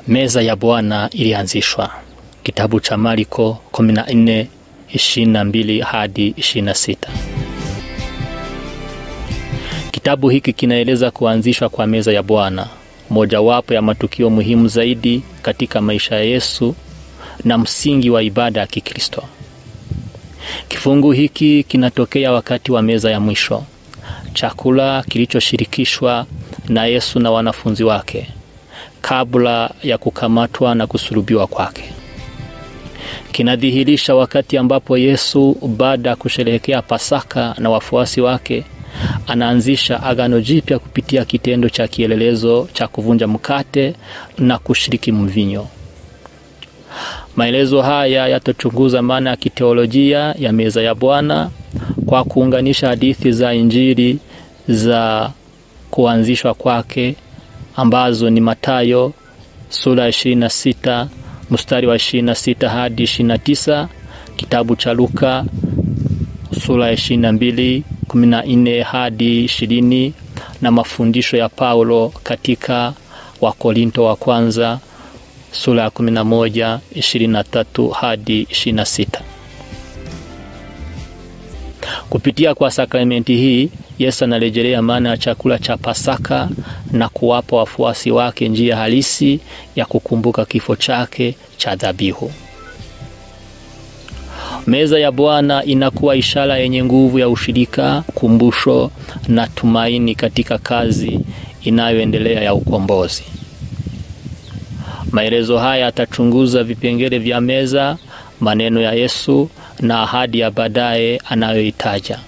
Meza ya Bwana ilianzishwa. Kitabu cha Marko 14:22 hadi 26. Kitabu hiki kinaeleza kuanzishwa kwa meza ya Bwana, mojawapo ya matukio muhimu zaidi katika maisha ya Yesu na msingi wa ibada ya Kikristo. Kifungu hiki kinatokea wakati wa meza ya mwisho, chakula kilichoshirikishwa na Yesu na wanafunzi wake kabla ya kukamatwa na kusulubiwa kwake. Kinadhihirisha wakati ambapo Yesu, baada ya kusherehekea Pasaka na wafuasi wake, anaanzisha agano jipya kupitia kitendo cha kielelezo cha kuvunja mkate na kushiriki mvinyo. Maelezo haya yatachunguza maana ya kiteolojia ya meza ya Bwana kwa kuunganisha hadithi za Injili za kuanzishwa kwake ambazo ni Mathayo sura 26 mstari wa 26 hadi 29, kitabu cha Luka sura 22 14 hadi 20, na mafundisho ya Paulo katika Wakorinto wa kwanza sura ya 11 23 hadi 26. Kupitia kwa sakramenti hii, Yesu anarejelea maana ya chakula cha Pasaka na kuwapa wafuasi wake njia halisi ya kukumbuka kifo chake cha dhabihu. Meza ya Bwana inakuwa ishara yenye nguvu ya ushirika, kumbusho na tumaini katika kazi inayoendelea ya ukombozi. Maelezo haya yatachunguza vipengele vya meza, maneno ya Yesu na ahadi ya baadaye anayoitaja,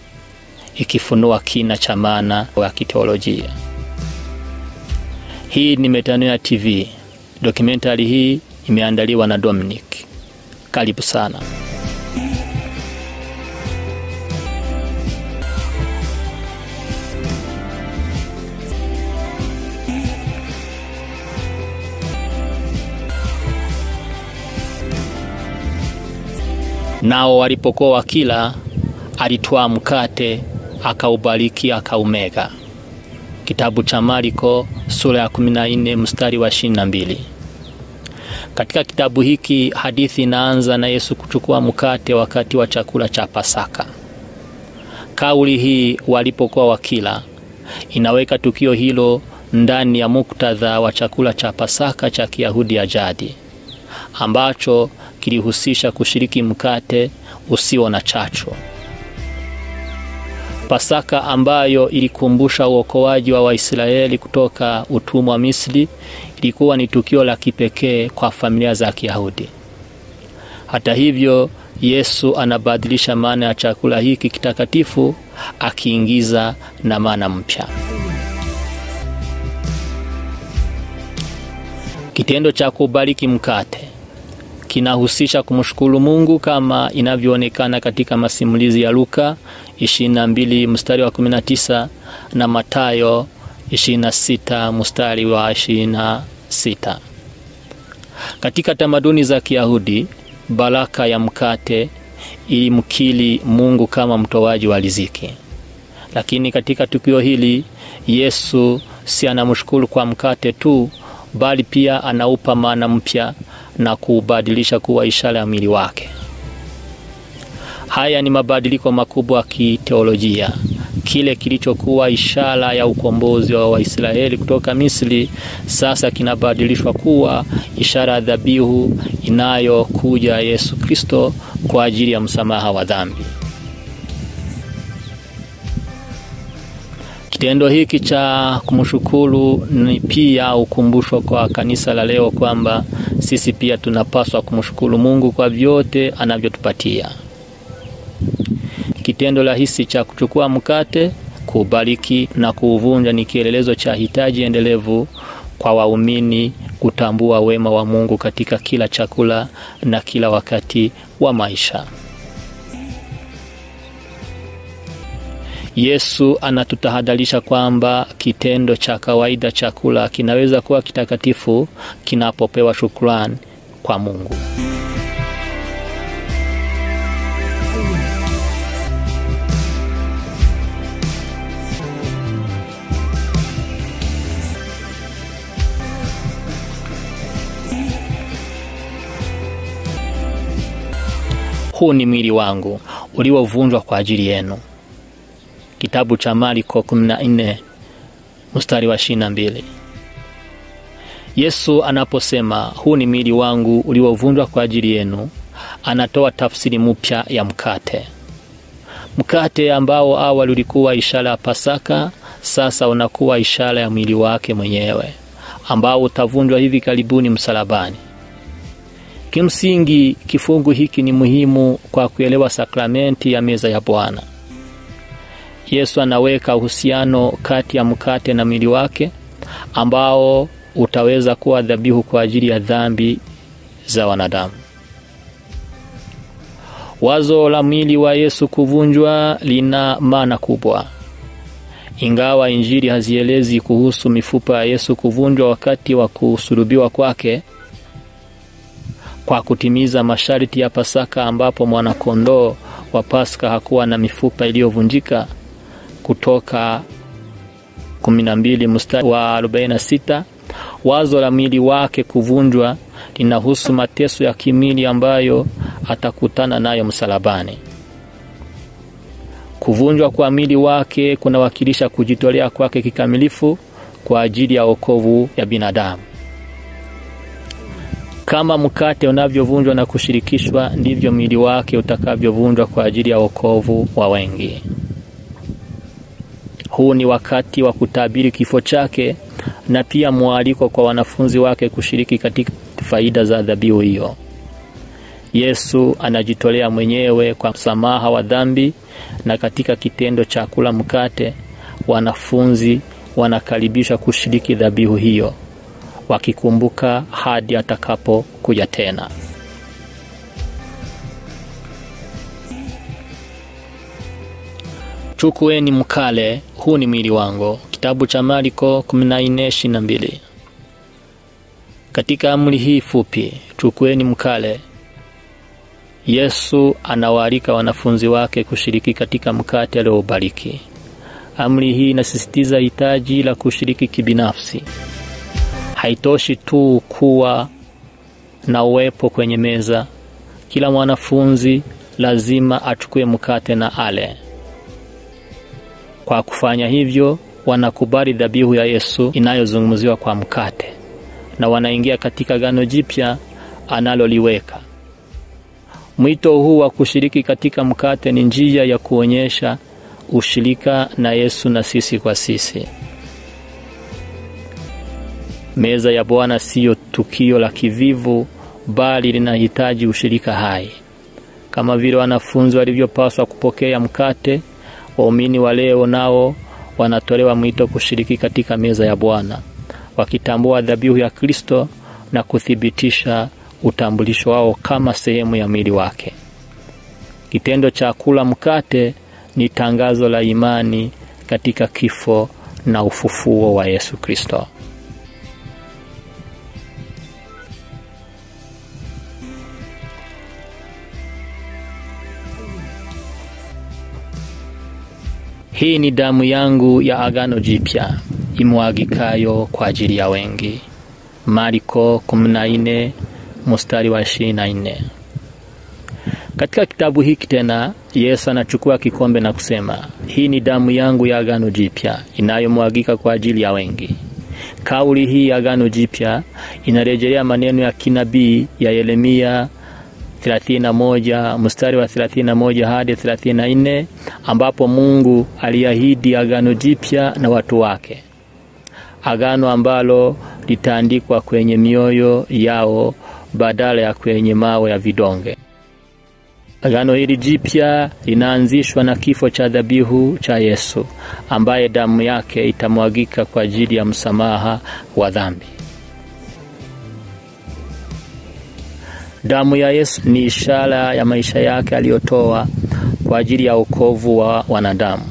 ikifunua kina cha maana ya kiteolojia. Hii ni Metanoia TV. Dokumentari hii imeandaliwa na Dominic. Karibu sana. Nao walipokuwa wakila, alitwaa mkate, akaubariki, akaumega. Kitabu cha Marko sura ya 14 mstari wa 22. Katika kitabu hiki hadithi inaanza na Yesu kuchukua mkate wakati wa chakula cha Pasaka. Kauli hii walipokuwa wakila inaweka tukio hilo ndani ya muktadha wa chakula cha Pasaka cha Kiyahudi ya jadi, ambacho kilihusisha kushiriki mkate usio na chachu. Pasaka ambayo ilikumbusha uokoaji wa Waisraeli kutoka utumwa wa Misri ilikuwa ni tukio la kipekee kwa familia za Kiyahudi. Hata hivyo, Yesu anabadilisha maana ya chakula hiki kitakatifu, akiingiza na maana mpya. Kitendo cha kubariki mkate kinahusisha kumshukuru Mungu kama inavyoonekana katika masimulizi ya Luka 22 mstari wa 19 na Mathayo 26 mstari wa 26. Katika tamaduni za Kiyahudi, baraka ya mkate ilimkiri Mungu kama mtoaji wa riziki. Lakini katika tukio hili, Yesu si anamshukuru kwa mkate tu, bali pia anaupa maana mpya na kuubadilisha kuwa ishara ya mwili wake. Haya ni mabadiliko makubwa ya kiteolojia. Kile kilichokuwa ishara ya ukombozi wa Waisraeli kutoka Misri sasa kinabadilishwa kuwa ishara ya dhabihu inayokuja Yesu Kristo kwa ajili ya msamaha wa dhambi. Kitendo hiki cha kumshukuru ni pia ukumbusho kwa kanisa la leo kwamba sisi pia tunapaswa kumshukuru Mungu kwa vyote anavyotupatia. Kitendo rahisi cha kuchukua mkate, kubariki na kuuvunja ni kielelezo cha hitaji endelevu kwa waumini kutambua wema wa Mungu katika kila chakula na kila wakati wa maisha. Yesu anatutahadharisha kwamba kitendo cha kawaida chakula kinaweza kuwa kitakatifu kinapopewa shukrani kwa Mungu. huu ni mwili wangu uliovunjwa kwa ajili yenu. Kitabu cha Marko 14 mstari wa 22. Yesu anaposema huu ni mwili wangu uliovunjwa kwa ajili yenu, anatoa tafsiri mpya ya mkate. Mkate ambao awali ulikuwa ishara ya Pasaka, sasa unakuwa ishara ya mwili wake mwenyewe ambao utavunjwa hivi karibuni msalabani. Kimsingi kifungu hiki ni muhimu kwa kuelewa sakramenti ya meza ya Bwana. Yesu anaweka uhusiano kati ya mkate na mwili wake ambao utaweza kuwa dhabihu kwa ajili ya dhambi za wanadamu. Wazo la mwili wa Yesu kuvunjwa lina maana kubwa. Ingawa Injili hazielezi kuhusu mifupa ya Yesu kuvunjwa wakati wa kusulubiwa kwake, kwa kutimiza masharti ya Pasaka ambapo mwana-kondoo wa Pasaka hakuwa na mifupa iliyovunjika, Kutoka 12 mstari wa 46, wazo la mwili wake kuvunjwa linahusu mateso ya kimwili ambayo atakutana nayo msalabani. Kuvunjwa kwa mwili wake kunawakilisha kujitolea kwake kikamilifu kwa ajili ya wokovu ya binadamu. Kama mkate unavyovunjwa na kushirikishwa, ndivyo mwili wake utakavyovunjwa kwa ajili ya wokovu wa wengi. Huu ni wakati wa kutabiri kifo chake na pia mwaliko kwa wanafunzi wake kushiriki katika faida za dhabihu hiyo. Yesu anajitolea mwenyewe kwa msamaha wa dhambi, na katika kitendo cha kula mkate, wanafunzi wanakaribishwa kushiriki dhabihu hiyo, wakikumbuka hadi atakapo kuja tena. Chukueni mkale, huu ni mwili wangu. Kitabu cha Marko 14:22. Katika amri hii fupi, chukueni mkale, Yesu anawaalika wanafunzi wake kushiriki katika mkate aliobariki. Amri hii inasisitiza hitaji la kushiriki kibinafsi. Haitoshi tu kuwa na uwepo kwenye meza. Kila mwanafunzi lazima achukue mkate na ale. Kwa kufanya hivyo, wanakubali dhabihu ya Yesu inayozungumziwa kwa mkate, na wanaingia katika agano jipya analoliweka. Mwito huu wa kushiriki katika mkate ni njia ya kuonyesha ushirika na Yesu na sisi kwa sisi. Meza ya Bwana siyo tukio la kivivu, bali linahitaji ushirika hai. Kama vile wanafunzi walivyopaswa kupokea mkate, waumini wa leo nao wanatolewa mwito kushiriki katika meza ya Bwana, wakitambua dhabihu ya Kristo na kuthibitisha utambulisho wao kama sehemu ya mwili wake. Kitendo cha kula mkate ni tangazo la imani katika kifo na ufufuo wa Yesu Kristo. Hii ni damu yangu ya agano jipya, imwagikayo kwa ajili ya wengi. Marko 14 mstari wa 24. Katika kitabu hiki tena, Yesu anachukua kikombe na kusema, hii ni damu yangu ya agano jipya, inayomwagika kwa ajili ya wengi. Kauli hii ya agano jipya inarejelea maneno ya kinabii ya Yeremia 31 mstari wa 31 hadi 34, ambapo Mungu aliahidi agano jipya na watu wake. Agano ambalo litaandikwa kwenye mioyo yao badala ya kwenye mawe ya vidonge. Agano hili jipya linaanzishwa na kifo cha dhabihu cha Yesu, ambaye damu yake itamwagika kwa ajili ya msamaha wa dhambi. Damu ya Yesu ni ishara ya maisha yake aliyotoa kwa ajili ya wokovu wa wanadamu.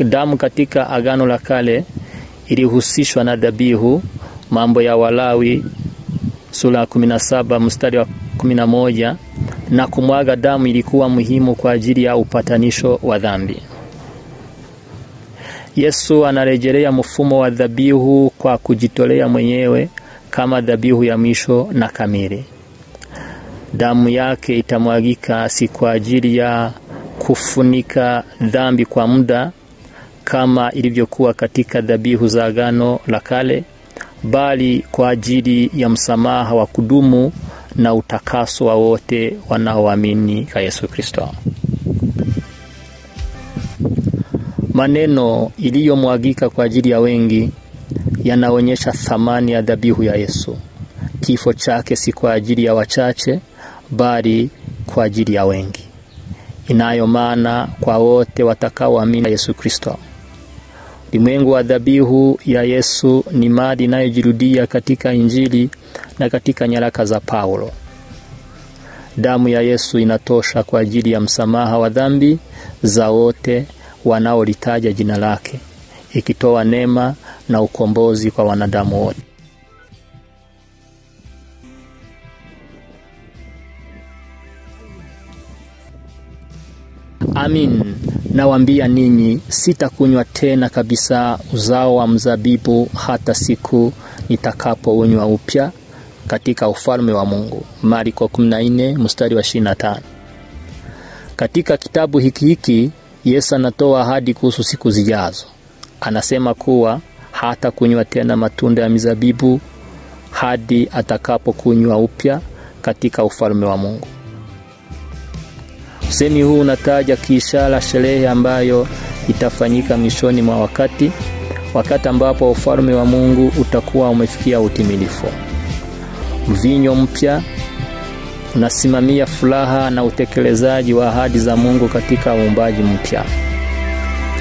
Damu katika agano la kale ilihusishwa na dhabihu. Mambo ya Walawi sura 17 mstari wa 11, na kumwaga damu ilikuwa muhimu kwa ajili ya upatanisho wa dhambi. Yesu anarejelea mfumo wa dhabihu kwa kujitolea mwenyewe kama dhabihu ya mwisho na kamili. Damu yake itamwagika si kwa ajili ya kufunika dhambi kwa muda kama ilivyokuwa katika dhabihu za Agano la Kale, bali kwa ajili ya msamaha wa kudumu na utakaso wa wote wanaoamini kwa Yesu Kristo. Maneno iliyomwagika kwa ajili ya wengi yanaonyesha thamani ya dhabihu ya Yesu. Kifo chake si kwa ajili ya wachache, bali kwa ajili ya wengi. Inayo maana kwa wote watakaoamini Yesu Kristo. Ulimwengu wa dhabihu ya Yesu ni mada inayojirudia katika Injili na katika nyaraka za Paulo. Damu ya Yesu inatosha kwa ajili ya msamaha wa dhambi za wote wanaolitaja jina lake, ikitoa neema na ukombozi kwa wanadamu wote. Amin, nawaambia ninyi, sitakunywa tena kabisa uzao wa mzabibu hata siku nitakapounywa upya katika ufalme wa Mungu. Marko 14 mstari wa 25. Katika kitabu hiki Yesu anatoa ahadi kuhusu siku zijazo. Anasema kuwa hata kunywa tena matunda ya mizabibu hadi atakapokunywa upya katika ufalme wa Mungu. Usemi huu unataja kiishara sherehe ambayo itafanyika mwishoni mwa wakati ambapo ufalme wa Mungu utakuwa umefikia utimilifu. Mvinyo mpya unasimamia furaha na utekelezaji wa ahadi za Mungu katika uumbaji mpya.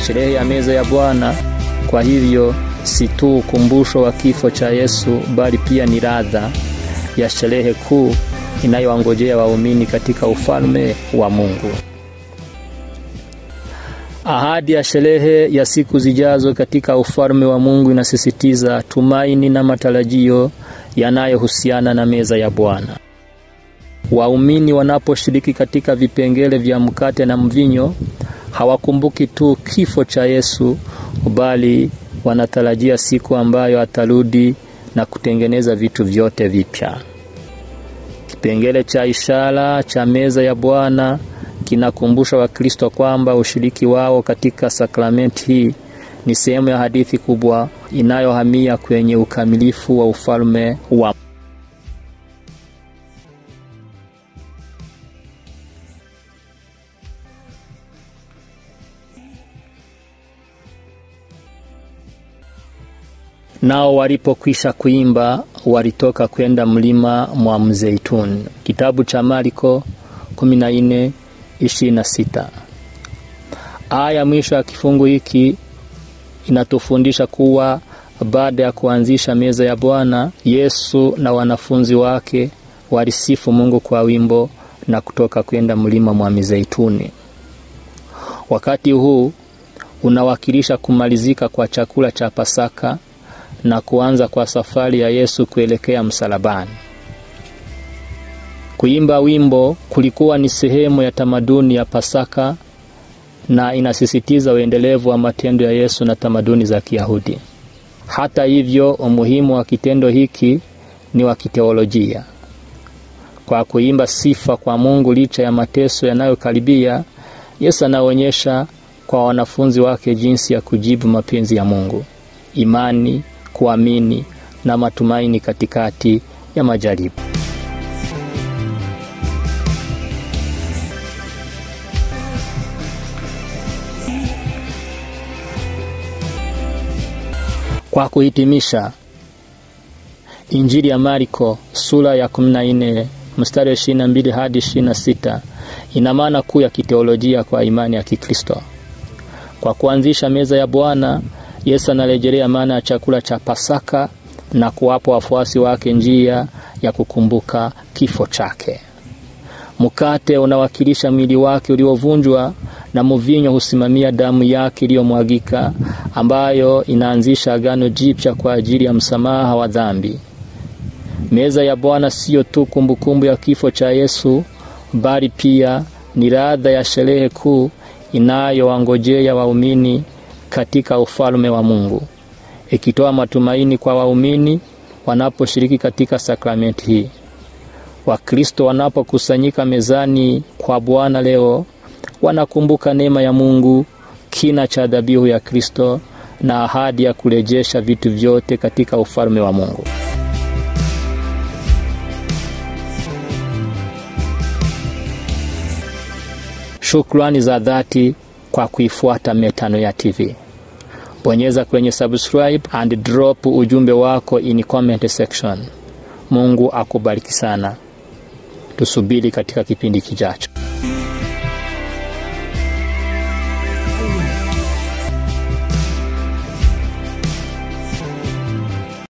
Sherehe ya meza ya Bwana kwa hivyo si tu ukumbusho wa kifo cha Yesu, bali pia ni ladha ya sherehe kuu inayowangojea waumini katika ufalme wa Mungu. Ahadi ya sherehe ya siku zijazo katika ufalme wa Mungu inasisitiza tumaini na matarajio yanayohusiana na meza ya Bwana. Waumini wanaposhiriki katika vipengele vya mkate na mvinyo, hawakumbuki tu kifo cha Yesu, bali wanatarajia siku ambayo atarudi na kutengeneza vitu vyote vipya. Kipengele cha ishara cha meza ya Bwana kinakumbusha Wakristo kwamba ushiriki wao katika sakramenti hii ni sehemu ya hadithi kubwa inayohamia kwenye ukamilifu wa ufalme wa Mungu. Nao walipokwisha kuimba, walitoka kwenda mlima mwa Mzeituni. Kitabu cha Marko 14:26. Aya mwisho ya kifungu hiki inatufundisha kuwa baada ya kuanzisha meza ya Bwana, Yesu na wanafunzi wake walisifu Mungu kwa wimbo na kutoka kwenda mlima mwa Mzeituni. Wakati huu unawakilisha kumalizika kwa chakula cha Pasaka na kuanza kwa safari ya Yesu kuelekea msalabani. Kuimba wimbo kulikuwa ni sehemu ya tamaduni ya Pasaka na inasisitiza uendelevu wa matendo ya Yesu na tamaduni za Kiyahudi. Hata hivyo, umuhimu wa kitendo hiki ni wa kiteolojia. Kwa kuimba sifa kwa Mungu licha ya mateso yanayokaribia, Yesu anaonyesha kwa wanafunzi wake jinsi ya kujibu mapenzi ya Mungu, imani, kuamini na matumaini katikati ya majaribu. Kwa kuhitimisha, Injili ya Marko sura ya 14 mstari 22 hadi 26 ina maana kuu ya kiteolojia kwa imani ya Kikristo. Kwa kuanzisha meza ya Bwana, Yesu anarejelea maana ya chakula cha Pasaka na kuwapa wafuasi wake njia ya kukumbuka kifo chake. Mkate unawakilisha mwili wake uliovunjwa na mvinyo husimamia damu yake iliyomwagika, ambayo inaanzisha agano jipya kwa ajili ya msamaha wa dhambi. Meza ya Bwana sio tu kumbukumbu ya kifo cha Yesu, bali pia ni ladha ya sherehe kuu inayowangojea waumini katika ufalme wa Mungu, ikitoa matumaini kwa waumini wanaposhiriki katika sakramenti hii. Wakristo wanapokusanyika mezani kwa Bwana leo, wanakumbuka neema ya Mungu, kina cha dhabihu ya Kristo na ahadi ya kurejesha vitu vyote katika ufalme wa Mungu. Shukrani za dhati kwa kuifuata Metanoia TV. Bonyeza kwenye subscribe and drop ujumbe wako in comment section. Mungu akubariki sana. Tusubiri katika kipindi kijacho.